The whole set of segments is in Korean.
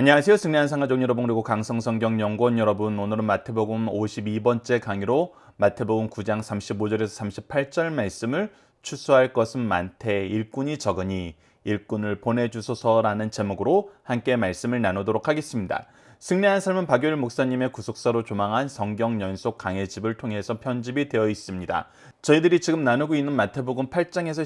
안녕하세요. 승리한 상가족 여러분 그리고 강성성경연구원 여러분, 오늘은 마태복음 52번째 강의로 마태복음 9장 35절에서 38절 말씀을 추수할 것은 많되 일꾼이 적으니 일꾼을 보내주소서라는 제목으로 함께 말씀을 나누도록 하겠습니다. 승리한 삶은 박유일 목사님의 구속사로 조망한 성경 연속 강해집을 통해서 편집이 되어 있습니다. 저희들이 지금 나누고 있는 마태복음 8장에서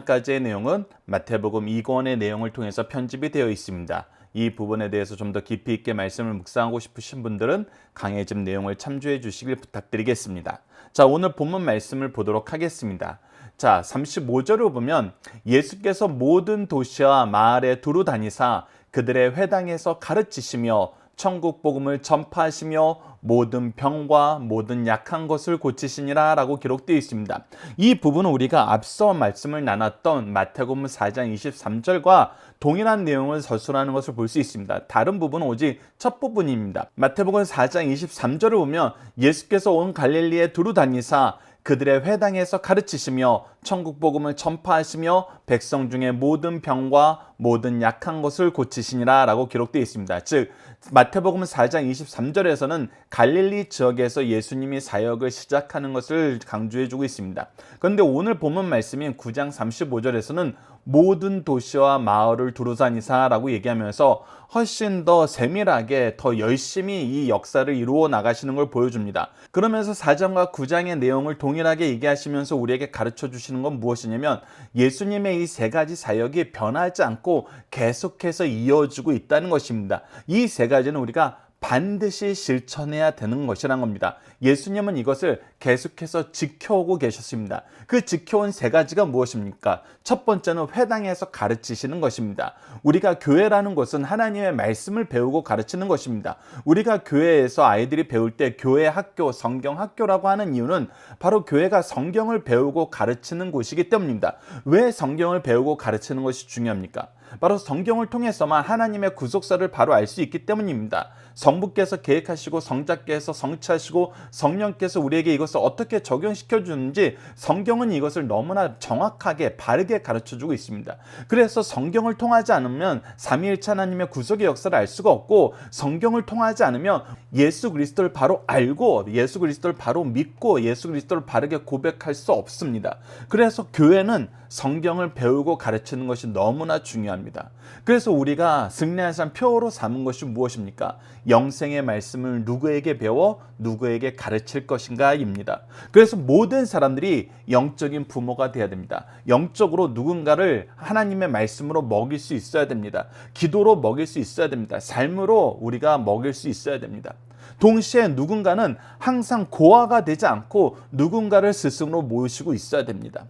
12장까지의 내용은 마태복음 2권의 내용을 통해서 편집이 되어 있습니다. 이 부분에 대해서 좀 더 깊이 있게 말씀을 묵상하고 싶으신 분들은 강해집 내용을 참조해 주시길 부탁드리겠습니다. 자, 오늘 본문 말씀을 보도록 하겠습니다. 자, 35절을 보면 예수께서 모든 도시와 마을에 두루 다니사 그들의 회당에서 가르치시며 천국 복음을 전파하시며 모든 병과 모든 약한 것을 고치시니라 라고 기록되어 있습니다. 이 부분은 우리가 앞서 말씀을 나눴던 마태복음 4장 23절과 동일한 내용을 서술하는 것을 볼 수 있습니다. 다른 부분은 오직 첫 부분입니다. 마태복음 4장 23절을 보면 예수께서 온 갈릴리에 두루 다니사 그들의 회당에서 가르치시며 천국 복음을 전파하시며 백성 중에 모든 병과 모든 약한 것을 고치시니라 라고 기록되어 있습니다. 즉 마태복음 4장 23절에서는 갈릴리 지역에서 예수님이 사역을 시작하는 것을 강조해주고 있습니다. 그런데 오늘 본문 말씀인 9장 35절에서는 모든 도시와 마을을 두루다니사 라고 얘기하면서 훨씬 더 세밀하게 더 열심히 이 역사를 이루어 나가시는 걸 보여줍니다. 그러면서 4장과 9장의 내용을 동일하게 얘기하시면서 우리에게 가르쳐 주시는 건 무엇이냐면 예수님의 이 세 가지 사역이 변하지 않고 계속해서 이어지고 있다는 것입니다. 이 세 가지는 우리가 반드시 실천해야 되는 것이란 겁니다. 예수님은 이것을 계속해서 지켜오고 계셨습니다. 그 지켜온 세 가지가 무엇입니까? 첫 번째는 회당에서 가르치시는 것입니다. 우리가 교회라는 것은 하나님의 말씀을 배우고 가르치는 것입니다. 우리가 교회에서 아이들이 배울 때 교회 학교, 성경 학교라고 하는 이유는 바로 교회가 성경을 배우고 가르치는 곳이기 때문입니다. 왜 성경을 배우고 가르치는 것이 중요합니까? 바로 성경을 통해서만 하나님의 구속사를 바로 알 수 있기 때문입니다. 성부께서 계획하시고 성자께서 성취하시고 성령께서 우리에게 이것을 어떻게 적용시켜 주는지 성경은 이것을 너무나 정확하게 바르게 가르쳐주고 있습니다. 그래서 성경을 통하지 않으면 삼위일체 하나님의 구속의 역사를 알 수가 없고, 성경을 통하지 않으면 예수 그리스도를 바로 알고 예수 그리스도를 바로 믿고 예수 그리스도를 바르게 고백할 수 없습니다. 그래서 교회는 성경을 배우고 가르치는 것이 너무나 중요합니다. 그래서 우리가 승리한 삶 표어로 삼은 것이 무엇입니까? 영생의 말씀을 누구에게 배워 누구에게 가르칠 것인가입니다. 그래서 모든 사람들이 영적인 부모가 되어야 됩니다. 영적으로 누군가를 하나님의 말씀으로 먹일 수 있어야 됩니다. 기도로 먹일 수 있어야 됩니다. 삶으로 우리가 먹일 수 있어야 됩니다. 동시에 누군가는 항상 고아가 되지 않고 누군가를 스승으로 모시고 있어야 됩니다.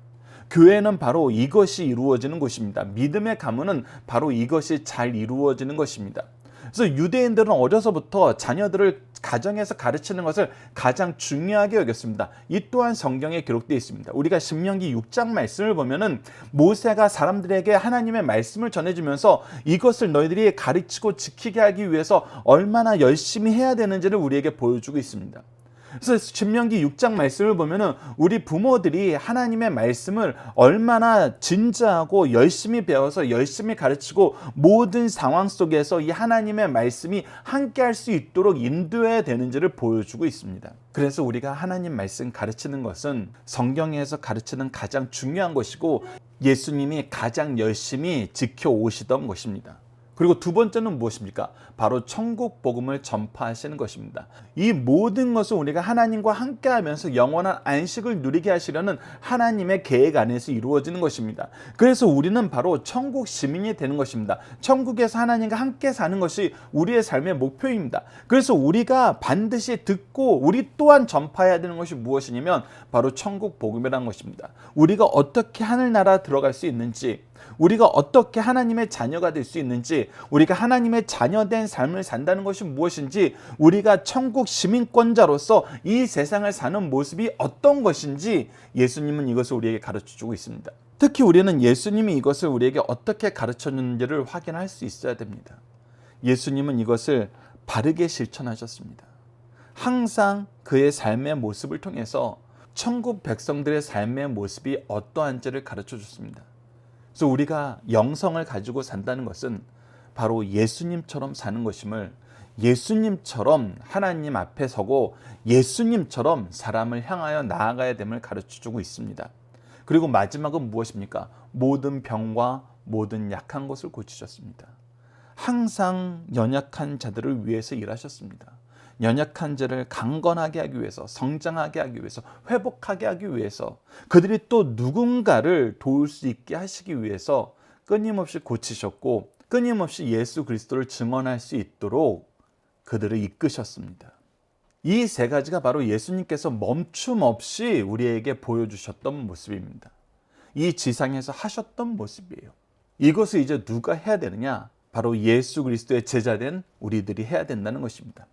교회는 바로 이것이 이루어지는 곳입니다. 믿음의 가문은 바로 이것이 잘 이루어지는 것입니다. 그래서 유대인들은 어려서부터 자녀들을 가정에서 가르치는 것을 가장 중요하게 여겼습니다. 이 또한 성경에 기록되어 있습니다. 우리가 신명기 6장 말씀을 보면은 모세가 사람들에게 하나님의 말씀을 전해주면서 이것을 너희들이 가르치고 지키게 하기 위해서 얼마나 열심히 해야 되는지를 우리에게 보여주고 있습니다. 그래서 신명기 6장 말씀을 보면은 우리 부모들이 하나님의 말씀을 얼마나 진지하고 열심히 배워서 열심히 가르치고 모든 상황 속에서 이 하나님의 말씀이 함께 할 수 있도록 인도해야 되는지를 보여주고 있습니다. 그래서 우리가 하나님 말씀 가르치는 것은 성경에서 가르치는 가장 중요한 것이고 예수님이 가장 열심히 지켜오시던 것입니다. 그리고 두 번째는 무엇입니까? 바로 천국 복음을 전파하시는 것입니다. 이 모든 것은 우리가 하나님과 함께하면서 영원한 안식을 누리게 하시려는 하나님의 계획 안에서 이루어지는 것입니다. 그래서 우리는 바로 천국 시민이 되는 것입니다. 천국에서 하나님과 함께 사는 것이 우리의 삶의 목표입니다. 그래서 우리가 반드시 듣고 우리 또한 전파해야 되는 것이 무엇이냐면 바로 천국 복음이라는 것입니다. 우리가 어떻게 하늘나라 들어갈 수 있는지, 우리가 어떻게 하나님의 자녀가 될 수 있는지, 우리가 하나님의 자녀된 삶을 산다는 것이 무엇인지, 우리가 천국 시민권자로서 이 세상을 사는 모습이 어떤 것인지 예수님은 이것을 우리에게 가르쳐주고 있습니다. 특히 우리는 예수님이 이것을 우리에게 어떻게 가르쳤는지를 확인할 수 있어야 됩니다. 예수님은 이것을 바르게 실천하셨습니다. 항상 그의 삶의 모습을 통해서 천국 백성들의 삶의 모습이 어떠한지를 가르쳐 줬습니다. 그래서 우리가 영성을 가지고 산다는 것은 바로 예수님처럼 사는 것임을, 예수님처럼 하나님 앞에 서고 예수님처럼 사람을 향하여 나아가야 됨을 가르쳐주고 있습니다. 그리고 마지막은 무엇입니까? 모든 병과 모든 약한 것을 고치셨습니다. 항상 연약한 자들을 위해서 일하셨습니다. 연약한 자를 강건하게 하기 위해서, 성장하게 하기 위해서, 회복하게 하기 위해서, 그들이 또 누군가를 도울 수 있게 하시기 위해서 끊임없이 고치셨고 끊임없이 예수 그리스도를 증언할 수 있도록 그들을 이끄셨습니다. 이 세 가지가 바로 예수님께서 멈춤 없이 우리에게 보여주셨던 모습입니다. 이 지상에서 하셨던 모습이에요. 이것을 이제 누가 해야 되느냐? 바로 예수 그리스도의 제자된 우리들이 해야 된다는 것입니다.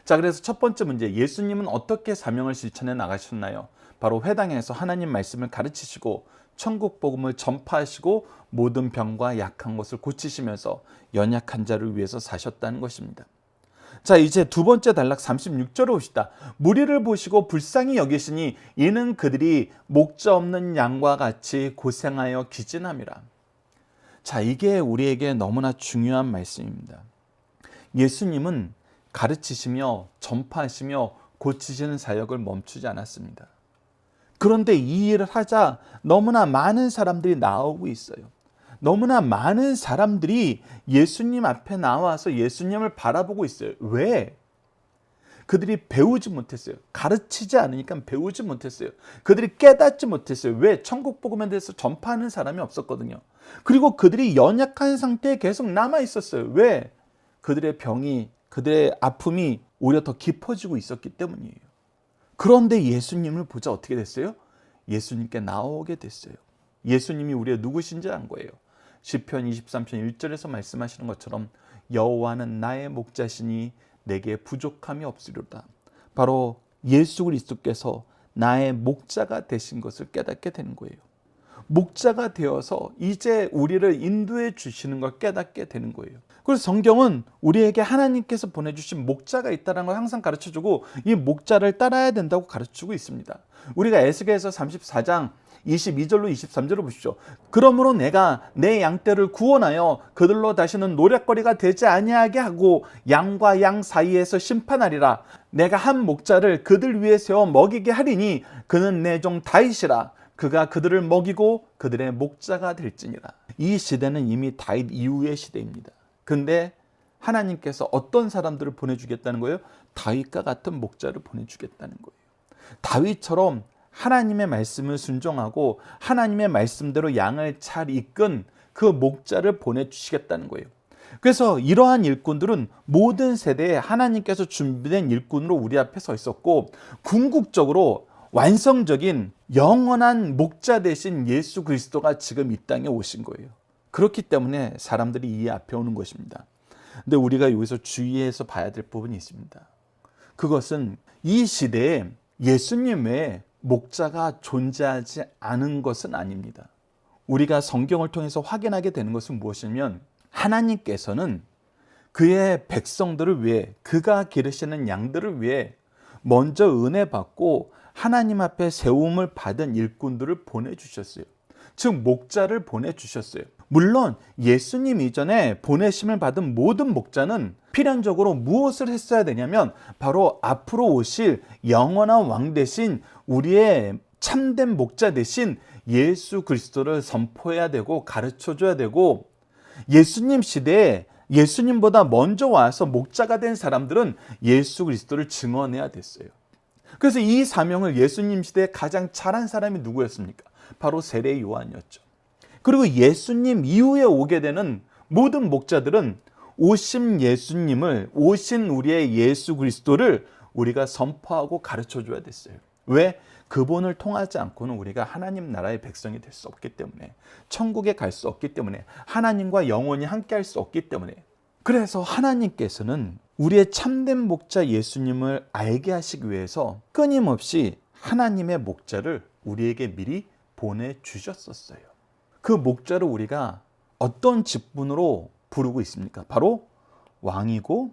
자, 그래서 첫 번째 문제, 예수님은 어떻게 사명을 실천해 나가셨나요? 바로 회당에서 하나님 말씀을 가르치시고 천국 복음을 전파하시고 모든 병과 약한 것을 고치시면서 연약한 자를 위해서 사셨다는 것입니다. 자, 이제 두 번째 단락 36절을 봅시다. 무리를 보시고 불쌍히 여기시니 이는 그들이 목자 없는 양과 같이 고생하여 기진함이라. 자, 이게 우리에게 너무나 중요한 말씀입니다. 예수님은 가르치시며 전파하시며 고치시는 사역을 멈추지 않았습니다. 그런데 이 일을 하자 너무나 많은 사람들이 나오고 있어요. 너무나 많은 사람들이 예수님 앞에 나와서 예수님을 바라보고 있어요. 왜? 그들이 배우지 못했어요. 가르치지 않으니까 배우지 못했어요. 그들이 깨닫지 못했어요. 왜? 천국 복음에 대해서 전파하는 사람이 없었거든요. 그리고 그들이 연약한 상태에 계속 남아 있었어요. 왜? 그들의 병이, 그들의 아픔이 오히려 더 깊어지고 있었기 때문이에요. 그런데 예수님을 보자 어떻게 됐어요? 예수님께 나오게 됐어요. 예수님이 우리의 누구신지 안 거예요. 시편 23편 1절에서 말씀하시는 것처럼 여호와는 나의 목자시니 내게 부족함이 없으리로다. 바로 예수 그리스도께서 나의 목자가 되신 것을 깨닫게 되는 거예요. 목자가 되어서 이제 우리를 인도해 주시는 걸 깨닫게 되는 거예요. 그래서 성경은 우리에게 하나님께서 보내주신 목자가 있다는 걸 항상 가르쳐주고 이 목자를 따라야 된다고 가르쳐주고 있습니다. 우리가 에스겔서 34장 22절로 23절을 보십시오. 그러므로 내가 내 양떼를 구원하여 그들로 다시는 노략거리가 되지 아니하게 하고 양과 양 사이에서 심판하리라. 내가 한 목자를 그들 위에 세워 먹이게 하리니 그는 내 종 다윗이라. 그가 그들을 먹이고 그들의 목자가 될지니라. 이 시대는 이미 다윗 이후의 시대입니다. 근데 하나님께서 어떤 사람들을 보내주겠다는 거예요? 다윗과 같은 목자를 보내주겠다는 거예요. 다윗처럼 하나님의 말씀을 순종하고 하나님의 말씀대로 양을 잘 이끈 그 목자를 보내주시겠다는 거예요. 그래서 이러한 일꾼들은 모든 세대에 하나님께서 준비된 일꾼으로 우리 앞에 서 있었고 궁극적으로 완성적인 영원한 목자 되신 예수 그리스도가 지금 이 땅에 오신 거예요. 그렇기 때문에 사람들이 이 앞에 오는 것입니다. 근데 우리가 여기서 주의해서 봐야 될 부분이 있습니다. 그것은 이 시대에 예수님 외에 목자가 존재하지 않은 것은 아닙니다. 우리가 성경을 통해서 확인하게 되는 것은 무엇이냐면 하나님께서는 그의 백성들을 위해, 그가 기르시는 양들을 위해 먼저 은혜 받고 하나님 앞에 세움을 받은 일꾼들을 보내주셨어요. 즉 목자를 보내주셨어요. 물론 예수님 이전에 보내심을 받은 모든 목자는 필연적으로 무엇을 했어야 되냐면 바로 앞으로 오실 영원한 왕 대신 우리의 참된 목자 대신 예수 그리스도를 선포해야 되고 가르쳐줘야 되고, 예수님 시대에 예수님보다 먼저 와서 목자가 된 사람들은 예수 그리스도를 증언해야 됐어요. 그래서 이 사명을 예수님 시대에 가장 잘한 사람이 누구였습니까? 바로 세례 요한이었죠. 그리고 예수님 이후에 오게 되는 모든 목자들은 오신 예수님을, 오신 우리의 예수 그리스도를 우리가 선포하고 가르쳐줘야 됐어요. 왜? 그분을 통하지 않고는 우리가 하나님 나라의 백성이 될 수 없기 때문에, 천국에 갈 수 없기 때문에, 하나님과 영원히 함께 할 수 없기 때문에. 그래서 하나님께서는 우리의 참된 목자 예수님을 알게 하시기 위해서 끊임없이 하나님의 목자를 우리에게 미리 보내주셨었어요. 그 목자를 우리가 어떤 직분으로 부르고 있습니까? 바로 왕이고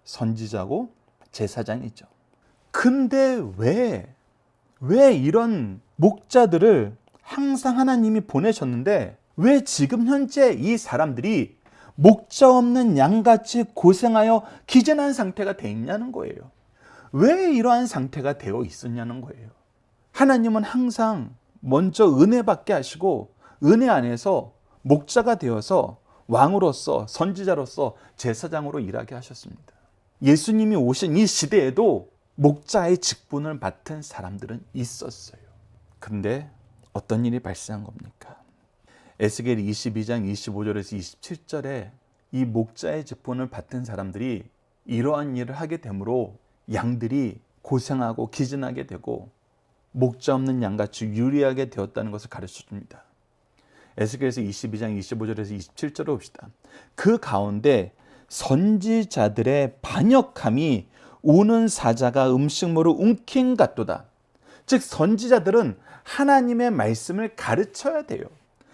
선지자고 제사장이죠. 근데 왜 이런 목자들을 항상 하나님이 보내셨는데 왜 지금 현재 이 사람들이 목자 없는 양같이 고생하여 기진한 상태가 돼 있냐는 거예요. 왜 이러한 상태가 되어 있었냐는 거예요. 하나님은 항상 먼저 은혜 받게 하시고 은혜 안에서 목자가 되어서 왕으로서 선지자로서 제사장으로 일하게 하셨습니다. 예수님이 오신 이 시대에도 목자의 직분을 맡은 사람들은 있었어요. 그런데 어떤 일이 발생한 겁니까? 에스겔 22장 25절에서 27절에 이 목자의 직분을 맡은 사람들이 이러한 일을 하게 되므로 양들이 고생하고 기진하게 되고 목자 없는 양같이 유리하게 되었다는 것을 가르쳐 줍니다. 에스겔에서 22장 25절에서 27절을 봅시다. 그 가운데 선지자들의 반역함이 우는 사자가 음식물을 움킨 같도다. 즉 선지자들은 하나님의 말씀을 가르쳐야 돼요.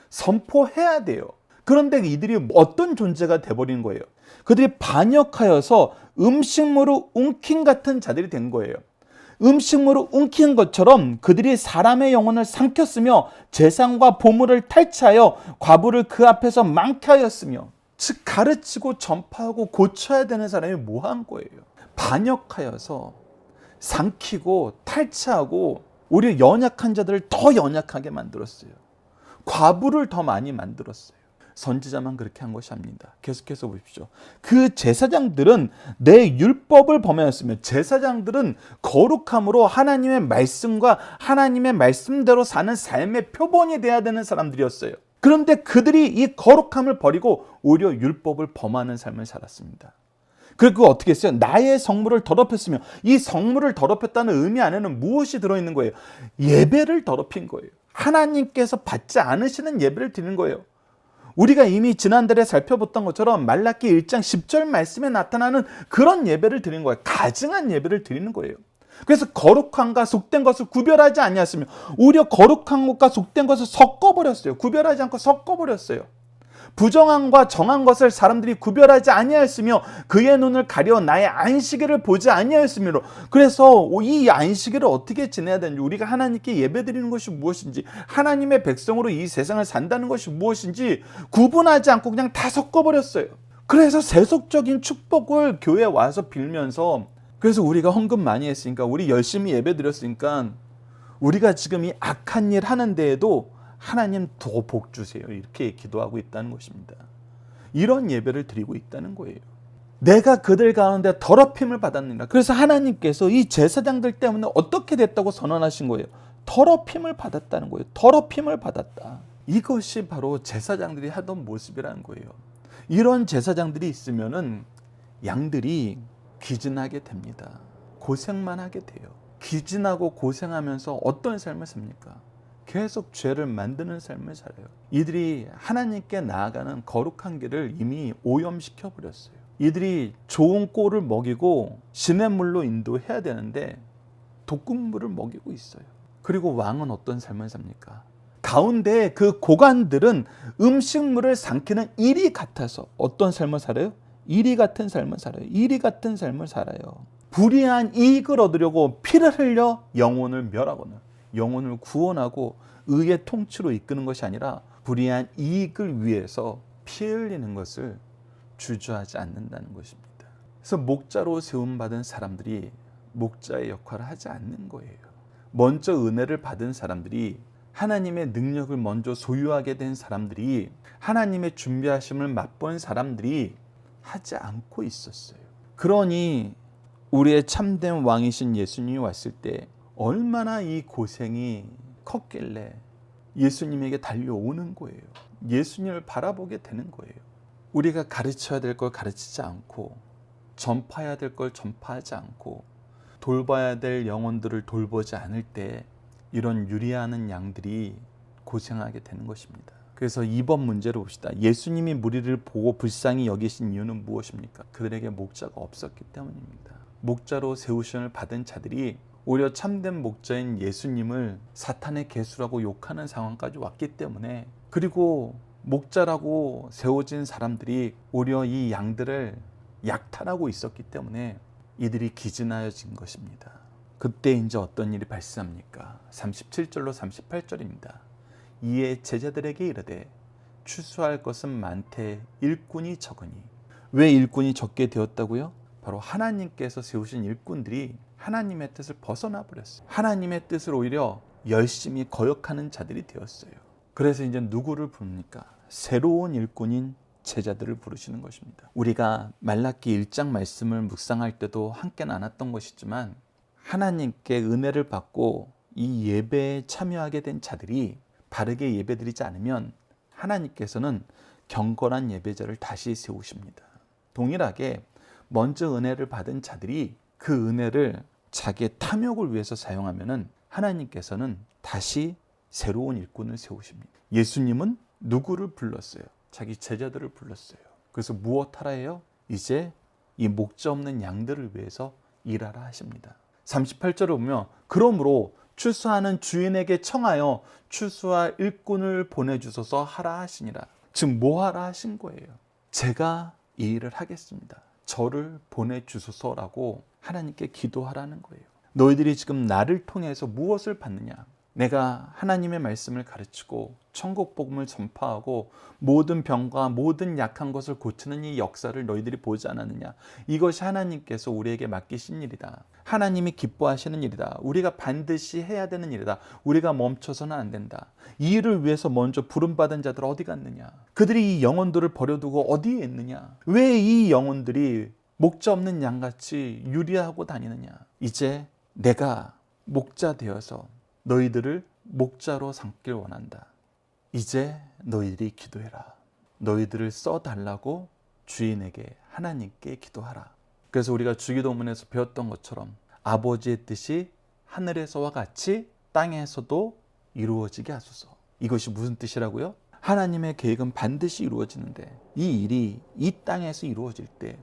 선포해야 돼요. 그런데 이들이 어떤 존재가 돼버린 거예요. 그들이 반역하여서 음식물을 움킨 같은 자들이 된 거예요. 음식물을 움킨 것처럼 그들이 사람의 영혼을 삼켰으며 재산과 보물을 탈취하여 과부를 그 앞에서 많게 하였으며, 즉 가르치고 전파하고 고쳐야 되는 사람이 뭐한 거예요? 반역하여서 삼키고 탈취하고 오히려 연약한 자들을 더 연약하게 만들었어요. 과부를 더 많이 만들었어요. 선지자만 그렇게 한 것이 아닙니다. 계속해서 보십시오. 그 제사장들은 내 율법을 범하였으며, 제사장들은 거룩함으로 하나님의 말씀과 하나님의 말씀대로 사는 삶의 표본이 돼야 되는 사람들이었어요. 그런데 그들이 이 거룩함을 버리고 오히려 율법을 범하는 삶을 살았습니다. 그리고 어떻게 했어요? 나의 성물을 더럽혔으며, 이 성물을 더럽혔다는 의미 안에는 무엇이 들어있는 거예요? 예배를 더럽힌 거예요. 하나님께서 받지 않으시는 예배를 드리는 거예요. 우리가 이미 지난달에 살펴봤던 것처럼 말라기 1장 10절 말씀에 나타나는 그런 예배를 드리는 거예요. 가증한 예배를 드리는 거예요. 그래서 거룩함과 속된 것을 구별하지 아니하시며 오히려 거룩한 것과 속된 것을 섞어버렸어요. 구별하지 않고 섞어버렸어요. 부정함과 정한 것을 사람들이 구별하지 아니하였으며 그의 눈을 가려 나의 안식일을 보지 아니하였으므로. 그래서 이 안식일을 어떻게 지내야 되는지, 우리가 하나님께 예배드리는 것이 무엇인지, 하나님의 백성으로 이 세상을 산다는 것이 무엇인지 구분하지 않고 그냥 다 섞어버렸어요. 그래서 세속적인 축복을 교회에 와서 빌면서, 그래서 우리가 헌금 많이 했으니까, 우리 열심히 예배드렸으니까 우리가 지금 이 악한 일 하는 데에도 하나님 더 복 주세요, 이렇게 기도하고 있다는 것입니다. 이런 예배를 드리고 있다는 거예요. 내가 그들 가운데 더럽힘을 받았느니라. 그래서 하나님께서 이 제사장들 때문에 어떻게 됐다고 선언하신 거예요? 더럽힘을 받았다는 거예요. 더럽힘을 받았다. 이것이 바로 제사장들이 하던 모습이라는 거예요. 이런 제사장들이 있으면은 양들이 기진하게 됩니다. 고생만 하게 돼요. 기진하고 고생하면서 어떤 삶을 삽니까? 계속 죄를 만드는 삶을 살아요. 이들이 하나님께 나아가는 거룩한 길을 이미 오염시켜 버렸어요. 이들이 좋은 꼴을 먹이고 시냇물로 인도해야 되는데 독극물을 먹이고 있어요. 그리고 왕은 어떤 삶을 삽니까? 가운데 그 고관들은 음식물을 삼키는 이리 같아서 어떤 삶을 살아요? 이리 같은 삶을 살아요. 이리 같은 삶을 살아요. 불의한 이익을 얻으려고 피를 흘려 영혼을 멸하거나 영혼을 구원하고 의의 통치로 이끄는 것이 아니라 불의한 이익을 위해서 피 흘리는 것을 주저하지 않는다는 것입니다. 그래서 목자로 세움받은 사람들이 목자의 역할을 하지 않는 거예요. 먼저 은혜를 받은 사람들이, 하나님의 능력을 먼저 소유하게 된 사람들이, 하나님의 준비하심을 맛본 사람들이 하지 않고 있었어요. 그러니 우리의 참된 왕이신 예수님이 왔을 때 얼마나 이 고생이 컸길래 예수님에게 달려오는 거예요. 예수님을 바라보게 되는 거예요. 우리가 가르쳐야 될 걸 가르치지 않고, 전파해야 될 걸 전파하지 않고, 돌봐야 될 영혼들을 돌보지 않을 때 이런 유리하는 양들이 고생하게 되는 것입니다. 그래서 2번 문제로 봅시다. 예수님이 무리를 보고 불쌍히 여기신 이유는 무엇입니까? 그들에게 목자가 없었기 때문입니다. 목자로 세우심을 받은 자들이 오히려 참된 목자인 예수님을 사탄의 개수라고 욕하는 상황까지 왔기 때문에, 그리고 목자라고 세워진 사람들이 오히려 이 양들을 약탈하고 있었기 때문에 이들이 기진하여진 것입니다. 그때 이제 어떤 일이 발생합니까? 37절로 38절입니다. 이에 제자들에게 이르되 추수할 것은 많되 일꾼이 적으니. 왜 일꾼이 적게 되었다고요? 바로 하나님께서 세우신 일꾼들이 하나님의 뜻을 벗어나 버렸어요. 하나님의 뜻을 오히려 열심히 거역하는 자들이 되었어요. 그래서 이제 누구를 부릅니까? 새로운 일꾼인 제자들을 부르시는 것입니다. 우리가 말라기 1장 말씀을 묵상할 때도 함께 나눴던 것이지만 하나님께 은혜를 받고 이 예배에 참여하게 된 자들이 바르게 예배드리지 않으면 하나님께서는 경건한 예배자를 다시 세우십니다. 동일하게 먼저 은혜를 받은 자들이 그 은혜를 자기의 탐욕을 위해서 사용하면은 하나님께서는 다시 새로운 일꾼을 세우십니다. 예수님은 누구를 불렀어요? 자기 제자들을 불렀어요. 그래서 무엇 하라 해요? 이제 이 목자 없는 양들을 위해서 일하라 하십니다. 38절을 보면 그러므로 추수하는 주인에게 청하여 추수할 일꾼을 보내주소서 하라 하시니라. 즉 뭐 하라 하신 거예요? 제가 이 일을 하겠습니다. 저를 보내주소서라고 하나님께 기도하라는 거예요. 너희들이 지금 나를 통해서 무엇을 받느냐? 내가 하나님의 말씀을 가르치고 천국 복음을 전파하고 모든 병과 모든 약한 것을 고치는 이 역사를 너희들이 보지 않았느냐? 이것이 하나님께서 우리에게 맡기신 일이다. 하나님이 기뻐하시는 일이다. 우리가 반드시 해야 되는 일이다. 우리가 멈춰서는 안 된다. 이 일을 위해서 먼저 부름받은 자들 어디 갔느냐? 그들이 이 영혼들을 버려두고 어디에 있느냐? 왜 이 영혼들이 목자 없는 양같이 유리하고 다니느냐? 이제 내가 목자 되어서 너희들을 목자로 삼길 원한다. 이제 너희들이 기도해라. 너희들을 써달라고 주인에게 하나님께 기도하라. 그래서 우리가 주기도문에서 배웠던 것처럼 아버지의 뜻이 하늘에서와 같이 땅에서도 이루어지게 하소서. 이것이 무슨 뜻이라고요? 하나님의 계획은 반드시 이루어지는데 이 일이 이 땅에서 이루어질 때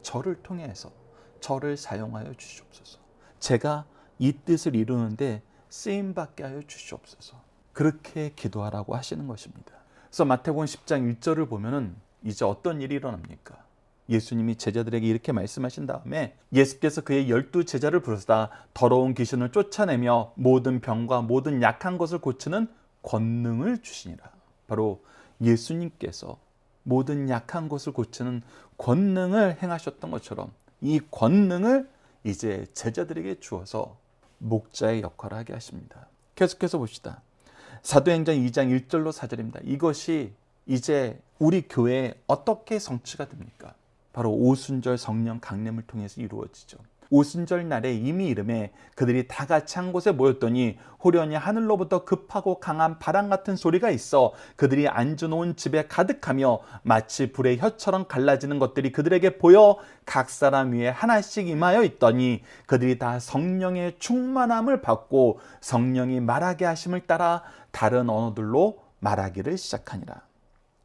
저를 통해서 저를 사용하여 주시옵소서. 제가 이 뜻을 이루는데 쓰임받게 하여 주시옵소서. 그렇게 기도하라고 하시는 것입니다. 그래서 마태복음 10장 1절을 보면은 이제 어떤 일이 일어납니까? 예수님이 제자들에게 이렇게 말씀하신 다음에 예수께서 그의 12 제자를 부르시다 더러운 귀신을 쫓아내며 모든 병과 모든 약한 것을 고치는 권능을 주시니라. 바로 예수님께서 모든 약한 것을 고치는 권능을 행하셨던 것처럼 이 권능을 이제 제자들에게 주어서 목자의 역할을 하게 하십니다. 계속해서 봅시다. 사도행전 2장 1절로 4절입니다. 이것이 이제 우리 교회에 어떻게 성취가 됩니까? 바로 오순절 성령 강림을 통해서 이루어지죠. 오순절 날에 이미 이름에 그들이 다 같이 한 곳에 모였더니 호련히 하늘로부터 급하고 강한 바람 같은 소리가 있어 그들이 앉아놓은 집에 가득하며 마치 불의 혀처럼 갈라지는 것들이 그들에게 보여 각 사람 위에 하나씩 임하여 있더니 그들이 다 성령의 충만함을 받고 성령이 말하게 하심을 따라 다른 언어들로 말하기를 시작하니라.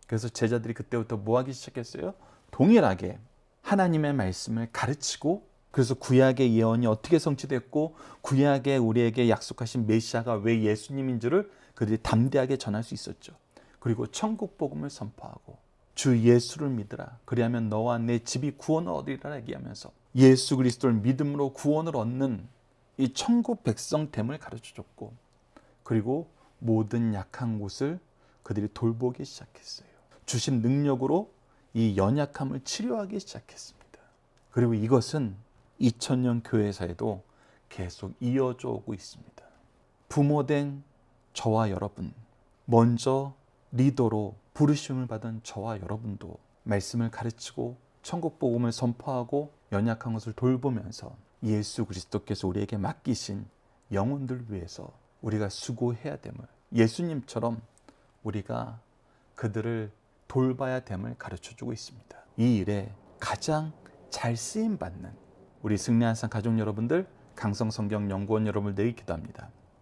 그래서 제자들이 그때부터 뭐 하기 시작했어요? 동일하게 하나님의 말씀을 가르치고 그래서 구약의 예언이 어떻게 성취됐고 구약에 우리에게 약속하신 메시아가 왜 예수님인 줄을 그들이 담대하게 전할 수 있었죠. 그리고 천국 복음을 선포하고 주 예수를 믿으라. 그리하면 너와 내 집이 구원을 얻으리라 얘기하면서 예수 그리스도를 믿음으로 구원을 얻는 이 천국 백성됨을 가르쳐줬고 그리고 모든 약한 곳을 그들이 돌보기 시작했어요. 주신 능력으로 이 연약함을 치료하기 시작했습니다. 그리고 이것은 2000년 교회사에도 계속 이어져 오고 있습니다. 부모된 저와 여러분, 먼저 리더로 부르심을 받은 저와 여러분도 말씀을 가르치고 천국 복음을 선포하고 연약한 것을 돌보면서 예수 그리스도께서 우리에게 맡기신 영혼들 위해서 우리가 수고해야 됨을 예수님처럼 우리가 그들을 돌봐야 됨을 가르쳐주고 있습니다. 이 일에 가장 잘 쓰임받는 우리 승리한산 가족 여러분들, 강성성경연구원 여러분을 내일 기도합니다.